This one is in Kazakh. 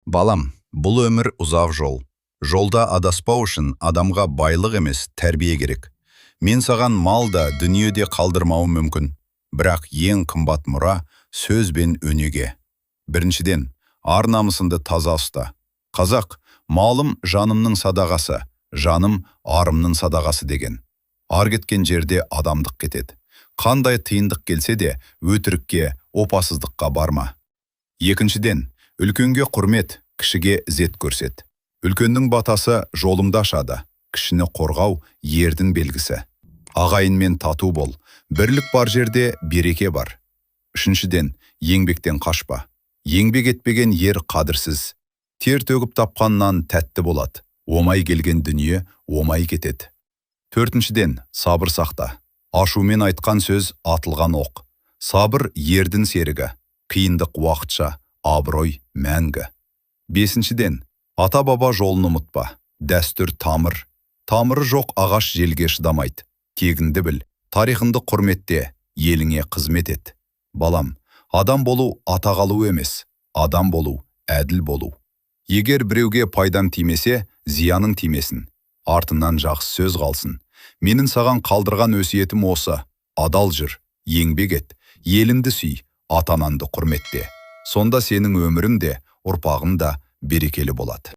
Балам, бұл өмір ұзақ жол. Жолда адаспау үшін адамға байлық емес, тәрбие керек. Мен саған мал да, дүниеде қалдырмауым мүмкін. Бірақ ең қымбат мұра сөз бен өнеге. Біріншіден, ар намысыңды таза ұста. Қазақ, малым жанымның садағасы, жаным арымның садағасы деген. Ар кеткен жерде адамдық кетеді. Қандай тиындық келсе де, өтірікке, опасыздыққа барма. Екіншіден, үлкенге құрмет, кішіге ізет көрсет. Үлкеннің батасы жолыңды ашады, кішіні қорғау ердің белгісі. Ағайынмен тату бол, бірлік бар жерде береке бар. Үшіншіден, еңбектен қашпа. Еңбек етпеген ер қадірсіз. Тер төгіп тапқаннан тәтті болады. Омай келген дүние омай кетеді. Төртіншіден, сабыр сақта. Ашумен айтқан сөз атылған оқ. Сабыр ердің серігі. Қиындық уақытша, абырой мәңгі. Бесіншіден, ата-баба жолын ұмытпа. Дәстүр тамыр. Тамыры жоқ ағаш желге шыдамайды. Тегіңді біл, тарихыңды құрметте, еліңе қызмет ет. Балам, адам болу ата қалу емес, адам болу, әділ болу. Егер біреуге пайдам тимесе, зияның тимесін. Артынан жақсы сөз қалсын. Менің саған қалдырған өсиетім осы. Адал жүр, еңбек ет, еліңді сүй, ата-анаңды құрметте. Сонда сенің өмірің де, ұрпағың да берекелі болады.